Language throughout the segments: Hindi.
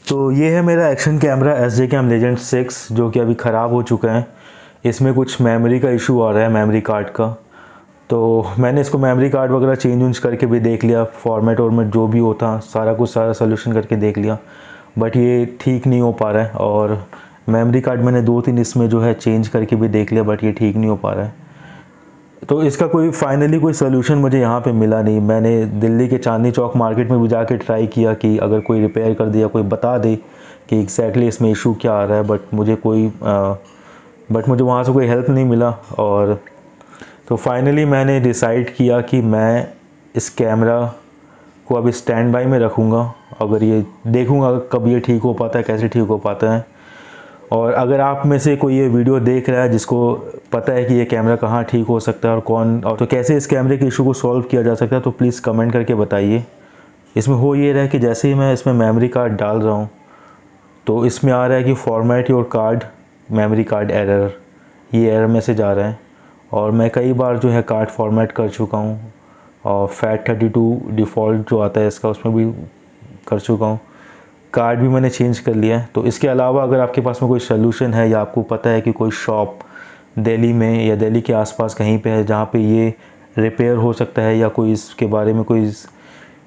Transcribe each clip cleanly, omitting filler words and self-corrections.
तो ये है मेरा एक्शन कैमरा SJCam Legend 6 जो कि अभी ख़राब हो चुका है। इसमें कुछ मेमोरी का इशू आ रहा है, मेमोरी कार्ड का। तो मैंने इसको मेमोरी कार्ड वगैरह चेंज उंज करके भी देख लिया, फॉर्मेट वॉर्मेट जो भी होता सारा सोल्यूशन करके देख लिया, बट ये ठीक नहीं हो पा रहा है। और मेमोरी कार्ड मैंने 2-3 इसमें जो है चेंज करके भी देख लिया, बट ये ठीक नहीं हो पा रहा है। तो इसका फाइनली कोई सोल्यूशन मुझे यहाँ पे मिला नहीं। मैंने दिल्ली के चांदनी चौक मार्केट में भी जाके ट्राई किया कि अगर कोई रिपेयर कर दिया, कोई बता दे कि एग्जैक्टली इसमें इशू क्या आ रहा है, बट मुझे वहाँ से कोई हेल्प नहीं मिला। और तो फाइनली मैंने डिसाइड किया कि मैं इस कैमरा को अभी स्टैंड बाय में रखूँगा। अगर ये देखूँगा कब ये ठीक हो पाता है, कैसे ठीक हो पाता है। और अगर आप में से कोई ये वीडियो देख रहा है जिसको पता है कि ये कैमरा कहाँ ठीक हो सकता है और तो कैसे इस कैमरे के इशू को सॉल्व किया जा सकता है, तो प्लीज़ कमेंट करके बताइए। इसमें हो ये रहा है कि जैसे ही मैं इसमें मेमोरी कार्ड डाल रहा हूँ तो इसमें आ रहा है कि format your card memory card error, ये एरर मैसेज आ रहा है। और मैं कई बार जो है कार्ड फॉर्मेट कर चुका हूँ और FAT32 डिफ़ॉल्ट जो आता है इसका उसमें भी कर चुका हूँ, कार्ड भी मैंने चेंज कर लिया है। तो इसके अलावा अगर आपके पास में कोई सलूशन है या आपको पता है कि कोई शॉप दिल्ली में या दिल्ली के आसपास कहीं पे है जहाँ पे ये रिपेयर हो सकता है, या कोई इसके बारे में कोई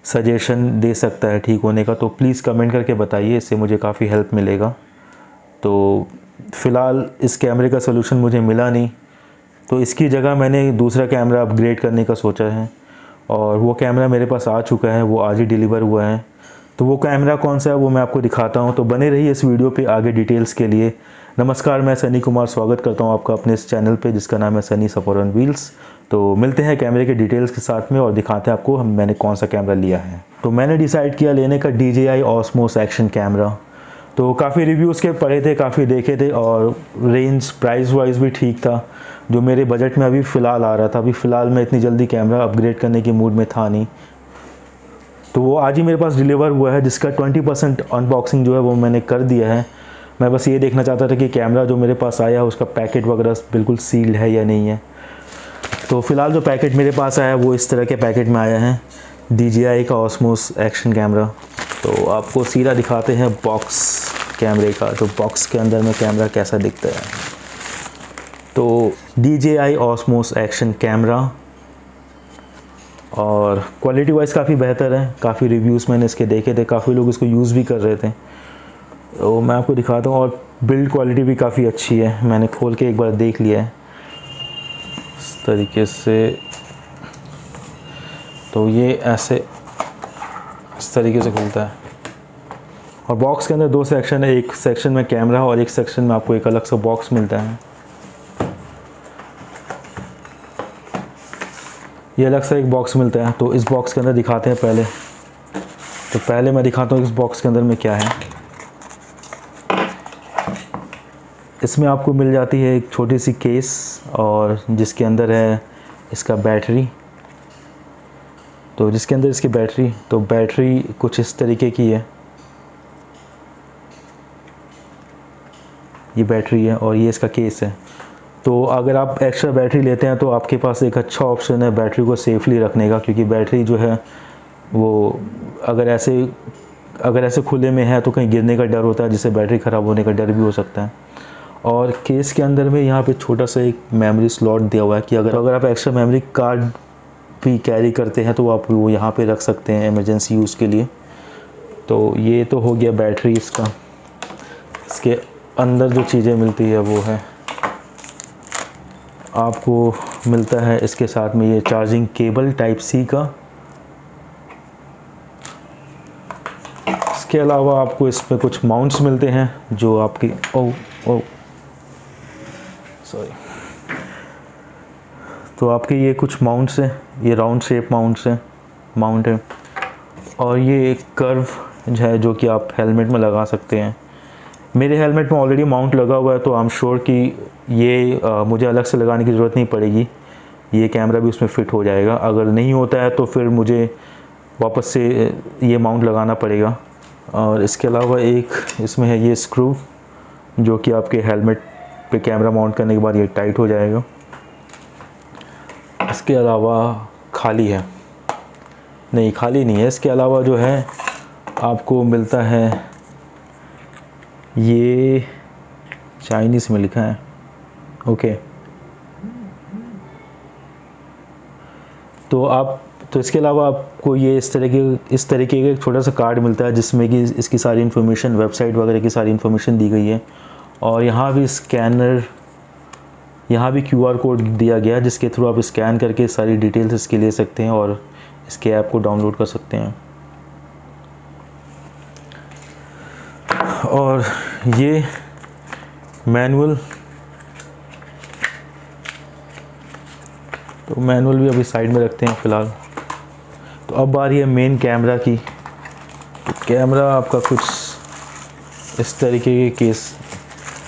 सजेशन दे सकता है ठीक होने का, तो प्लीज़ कमेंट करके बताइए, इससे मुझे काफ़ी हेल्प मिलेगा। तो फ़िलहाल इस कैमरे का सलूशन मुझे मिला नहीं, तो इसकी जगह मैंने दूसरा कैमरा अपग्रेड करने का सोचा है और वो कैमरा मेरे पास आ चुका है, वो आज ही डिलीवर हुआ है। तो वो कैमरा कौन सा है वो मैं आपको दिखाता हूँ, तो बने रहिए इस वीडियो पे आगे डिटेल्स के लिए। नमस्कार, मैं सनी कुमार स्वागत करता हूँ आपका अपने इस चैनल पे जिसका नाम है सनी सफ़र ऑन व्हील्स। तो मिलते हैं कैमरे के डिटेल्स के साथ में और दिखाते हैं आपको मैंने कौन सा कैमरा लिया है। तो मैंने डिसाइड किया लेने का DJI Osmo एक्शन कैमरा। तो काफ़ी रिव्यूज़ के पढ़े थे, काफ़ी देखे थे और रेंज प्राइस वाइज भी ठीक था जो मेरे बजट में अभी फ़िलहाल आ रहा था। अभी फ़िलहाल मैं इतनी जल्दी कैमरा अपग्रेड करने के मूड में था नहीं, तो वो आज ही मेरे पास डिलीवर हुआ है जिसका 20% अनबॉक्सिंग जो है वो मैंने कर दिया है। मैं बस ये देखना चाहता था कि कैमरा जो मेरे पास आया उसका पैकेट वगैरह बिल्कुल सील्ड है या नहीं है। तो फ़िलहाल जो पैकेट मेरे पास आया वो इस तरह के पैकेट में आया है, DJI का Osmo एक्शन कैमरा। तो आपको सीधा दिखाते हैं बॉक्स कैमरे का, तो बॉक्स के अंदर में कैमरा कैसा दिखता है। तो DJI Osmo एक्शन कैमरा और क्वालिटी वाइज काफ़ी बेहतर है। काफ़ी रिव्यूज़ मैंने इसके देखे थे, काफ़ी लोग इसको यूज़ भी कर रहे थे, तो मैं आपको दिखाता हूँ। और बिल्ड क्वालिटी भी काफ़ी अच्छी है, मैंने खोल के एक बार देख लिया है इस तरीके से। तो ये ऐसे इस तरीके से खुलता है और बॉक्स के अंदर 2 सेक्शन है, एक सेक्शन में कैमरा और एक सेक्शन में आपको एक अलग सा बॉक्स मिलता है। ये अलग सा एक बॉक्स मिलता है। तो इस बॉक्स के अंदर दिखाते हैं पहले। तो पहले मैं दिखाता हूँ इस बॉक्स के अंदर में क्या है। इसमें आपको मिल जाती है एक छोटी सी केस और जिसके अंदर है इसका बैटरी। तो जिसके अंदर इसकी बैटरी कुछ इस तरीके की है, ये बैटरी है और ये इसका केस है। तो अगर आप एक्स्ट्रा बैटरी लेते हैं तो आपके पास एक अच्छा ऑप्शन है बैटरी को सेफली रखने का, क्योंकि बैटरी जो है वो अगर ऐसे खुले में है तो कहीं गिरने का डर होता है, जिससे बैटरी ख़राब होने का डर भी हो सकता है। और केस के अंदर में यहाँ पे छोटा सा एक मेमोरी स्लॉट दिया हुआ है कि अगर आप एक्स्ट्रा मेमोरी कार्ड भी कैरी करते हैं तो आप वो यहाँ पे रख सकते हैं इमरजेंसी यूज़ के लिए। तो ये तो हो गया बैटरी इसका। इसके अंदर जो चीज़ें मिलती है वो है, आपको मिलता है इसके साथ में ये चार्जिंग केबल Type-C का। इसके अलावा आपको इस पे कुछ माउंट्स मिलते हैं जो आपकी सॉरी तो आपके ये कुछ माउंट्स हैं, ये राउंड शेप माउंट है और ये एक कर्व है जो कि आप हेलमेट में लगा सकते हैं। मेरे हेलमेट में ऑलरेडी माउंट लगा हुआ है, तो आई एम श्योर कि ये मुझे अलग से लगाने की ज़रूरत नहीं पड़ेगी, ये कैमरा भी उसमें फ़िट हो जाएगा। अगर नहीं होता है तो फिर मुझे वापस से ये माउंट लगाना पड़ेगा। और इसके अलावा एक इसमें है ये स्क्रू जो कि आपके हेलमेट पे कैमरा माउंट करने के बाद ये टाइट हो जाएगा। इसके अलावा खाली है, नहीं खाली नहीं है। इसके अलावा जो है आपको मिलता है ये चाइनीज़ में लिखा है। ओके, तो इसके अलावा आपको ये इस तरीके का एक छोटा सा कार्ड मिलता है जिसमें कि इसकी सारी इन्फॉर्मेशन, वेबसाइट वगैरह की सारी इन्फॉर्मेशन दी गई है। और यहाँ भी स्कैनर, यहाँ भी QR कोड दिया गया है जिसके थ्रू आप स्कैन करके सारी डिटेल्स इसके ले सकते हैं और इसके ऐप को डाउनलोड कर सकते हैं। और ये मैनुअल, तो मैनुअल भी अभी साइड में रखते हैं फ़िलहाल। तो अब बारी है मेन कैमरा की। तो कैमरा आपका कुछ इस तरीके के केस,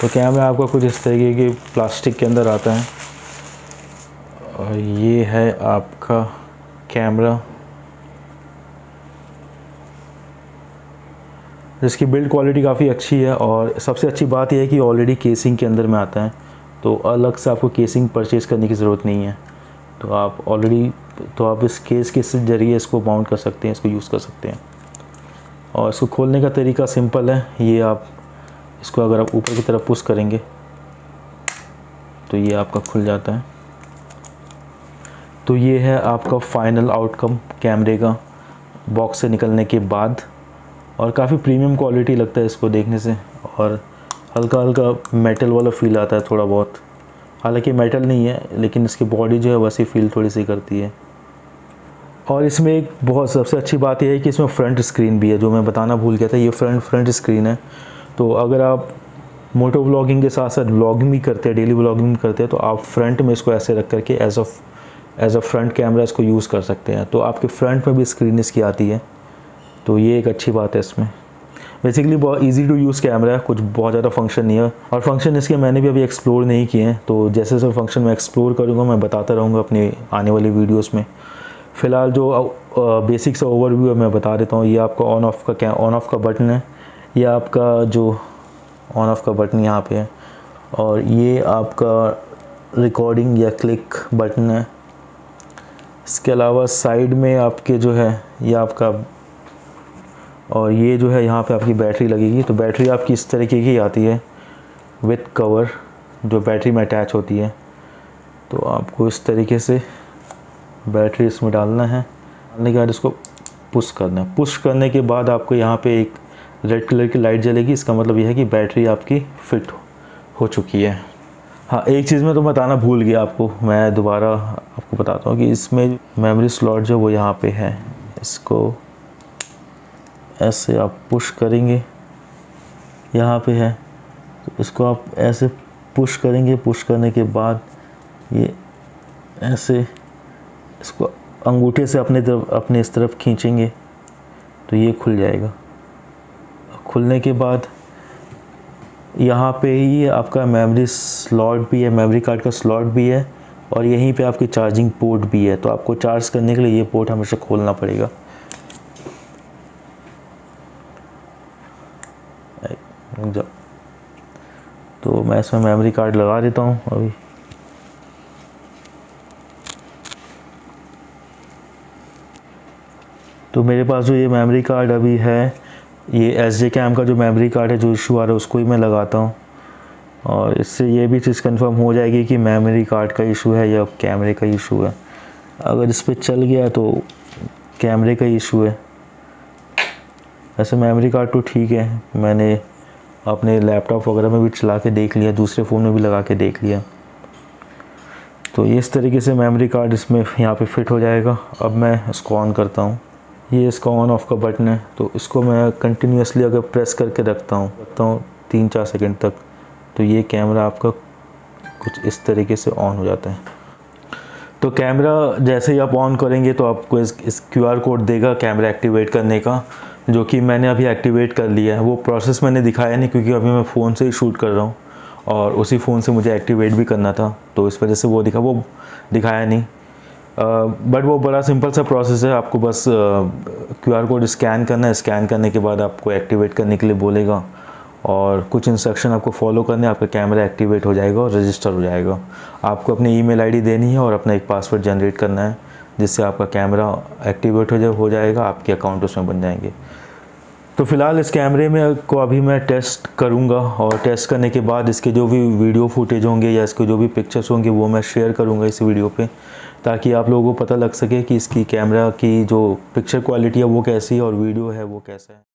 तो कैमरा आपका कुछ इस तरीके के प्लास्टिक के अंदर आता है। और ये है आपका कैमरा, जिसकी बिल्ड क्वालिटी काफ़ी अच्छी है। और सबसे अच्छी बात यह है कि ऑलरेडी केसिंग के अंदर में आता है, तो अलग से आपको केसिंग परचेज़ करने की ज़रूरत नहीं है। तो आप इस केस के ज़रिए इसको माउंट कर सकते हैं, इसको यूज़ कर सकते हैं। और इसको खोलने का तरीका सिंपल है। ये आप इसको अगर आप ऊपर की तरफ पुश करेंगे तो ये आपका खुल जाता है। तो ये है आपका फाइनल आउटकम कैमरे का बॉक्स से निकलने के बाद। और काफ़ी प्रीमियम क्वालिटी लगता है इसको देखने से, और हल्का हल्का मेटल वाला फील आता है थोड़ा बहुत। हालांकि मेटल नहीं है, लेकिन इसकी बॉडी जो है वैसी फील थोड़ी सी करती है। और इसमें एक बहुत सबसे अच्छी बात यह है कि इसमें फ्रंट स्क्रीन भी है, जो मैं बताना भूल गया था। ये फ्रंट स्क्रीन है। तो अगर आप मोटो व्लॉगिंग के साथ साथ व्लॉगिंग भी करते हैं, डेली व्लॉगिंग भी करते हैं, तो आप फ्रंट में इसको ऐसे रख करके एज अ फ्रंट कैमरा इसको यूज़ कर सकते हैं। तो आपके फ्रंट में भी स्क्रीन इसकी आती है, तो ये एक अच्छी बात है इसमें। बेसिकली बहुत इजी टू यूज़ कैमरा है, कुछ बहुत ज़्यादा फंक्शन नहीं है। और फंक्शन इसके मैंने भी अभी एक्सप्लोर नहीं किए हैं, तो जैसे जैसे फंक्शन मैं एक्सप्लोर करूँगा मैं बताता रहूँगा अपनी आने वाली वीडियोज़ में। फ़िलहाल जो बेसिक सा ओवरव्यू है मैं बता देता हूँ। ये आपका ऑन ऑफ का बटन है, ये आपका जो ऑन ऑफ का बटन यहाँ पे है, और ये आपका रिकॉर्डिंग या क्लिक बटन है। इसके अलावा साइड में आपके जो है ये आपका, और ये जो है यहाँ पे आपकी बैटरी लगेगी। तो बैटरी आपकी इस तरीके की आती है विथ कवर, जो बैटरी में अटैच होती है। तो आपको इस तरीके से बैटरी इसमें डालना है। डालने के बाद इसको पुश करना है। पुश करने के बाद आपको यहाँ पे एक रेड कलर की लाइट जलेगी। इसका मतलब यह है कि बैटरी आपकी फिट हो चुकी है। हाँ, एक चीज़ मैं तो बताना भूल गया आपको, मैं दोबारा आपको बताता हूँ कि इसमें मेमोरी स्लॉट जो वो यहाँ पे है। इसको ऐसे आप पुश करेंगे, यहाँ पे है, तो इसको आप ऐसे पुश करेंगे। पुश करने के बाद ये ऐसे इसको अंगूठे से अपने इस तरफ खींचेंगे तो ये खुल जाएगा। खुलने के बाद यहाँ पे ही आपका मेमोरी स्लॉट भी है, मेमोरी कार्ड का स्लॉट भी है, और यहीं पे आपकी चार्जिंग पोर्ट भी है। तो आपको चार्ज करने के लिए ये पोर्ट हमेशा खोलना पड़ेगा। तो मैं इसमें मेमोरी कार्ड लगा देता हूँ अभी। तो मेरे पास जो ये मेमोरी कार्ड अभी है, ये SD कैम का जो मेमोरी कार्ड है, जो इशू आ रहा है उसको ही मैं लगाता हूँ। और इससे ये भी चीज़ कंफर्म हो जाएगी कि मेमोरी कार्ड का इशू है या कैमरे का इशू है। अगर इस पर चल गया तो कैमरे का इशू है। वैसे मेमोरी कार्ड तो ठीक है, मैंने अपने लैपटॉप वगैरह में भी चला के देख लिया, दूसरे फ़ोन में भी लगा के देख लिया। तो इस तरीके से मेमोरी कार्ड इसमें यहाँ पे फिट हो जाएगा। अब मैं इसको ऑन करता हूँ। ये इसका ऑन ऑफ का बटन है, तो इसको मैं कंटिन्यूसली अगर प्रेस करके रखता हूँ 3-4 सेकंड तक, तो ये कैमरा आपका कुछ इस तरीके से ऑन हो जाता है। तो कैमरा जैसे ही आप ऑन करेंगे तो आपको इस QR कोड देगा कैमरा एक्टिवेट करने का, जो कि मैंने अभी एक्टिवेट कर लिया है। वो प्रोसेस मैंने दिखाया नहीं क्योंकि अभी मैं फ़ोन से ही शूट कर रहा हूँ और उसी फ़ोन से मुझे एक्टिवेट भी करना था, तो इस वजह से वो दिखाया नहीं। बट वो बड़ा सिंपल सा प्रोसेस है। आपको बस QR कोड स्कैन करना है। स्कैन करने के बाद आपको एक्टिवेट करने के लिए बोलेगा और कुछ इंस्ट्रक्शन आपको फॉलो करने, आपका कैमरा एक्टिवेट हो जाएगा और रजिस्टर हो जाएगा। आपको अपनी ईमेल आईडी देनी है और अपना एक पासवर्ड जनरेट करना है, जिससे आपका कैमरा एक्टिवेट हो जाएगा, आपके अकाउंट उसमें बन जाएंगे। तो फ़िलहाल इस कैमरे में को अभी मैं टेस्ट करूँगा और टेस्ट करने के बाद इसके जो भी वीडियो फुटेज होंगे या इसके जो भी पिक्चर्स होंगे वो मैं शेयर करूँगा इस वीडियो पे, ताकि आप लोगों को पता लग सके कि इसकी कैमरा की जो पिक्चर क्वालिटी है वो कैसी है और वीडियो है वो कैसा है।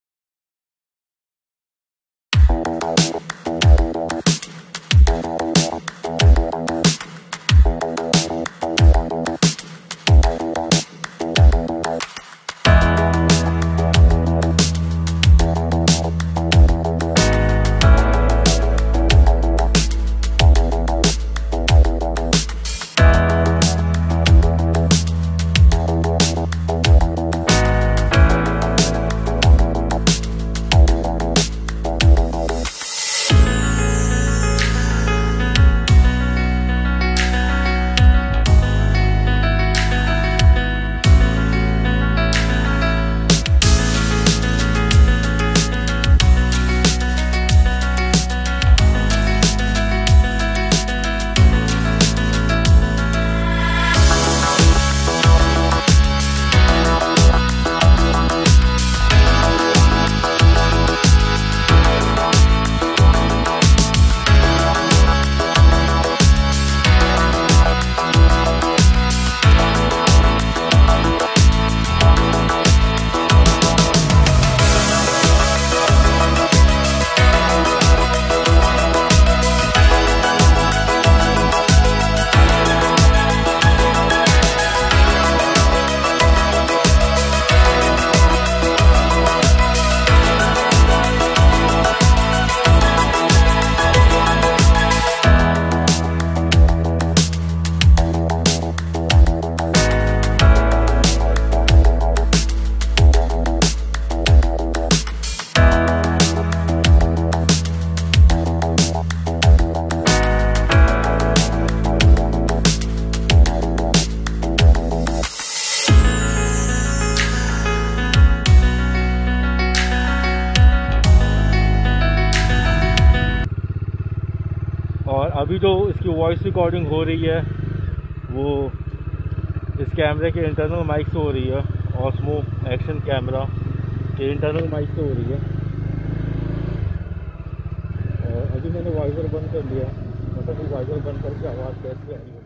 और अभी जो इसकी वॉइस रिकॉर्डिंग हो रही है वो इस कैमरे के इंटरनल माइक से हो रही है, ऑस्मो एक्शन कैमरा के इंटरनल माइक से हो रही है। और अभी मैंने वाइजर बंद कर लिया, मतलब वाइजर बंद करके आवाज़ कैसे आ रही है।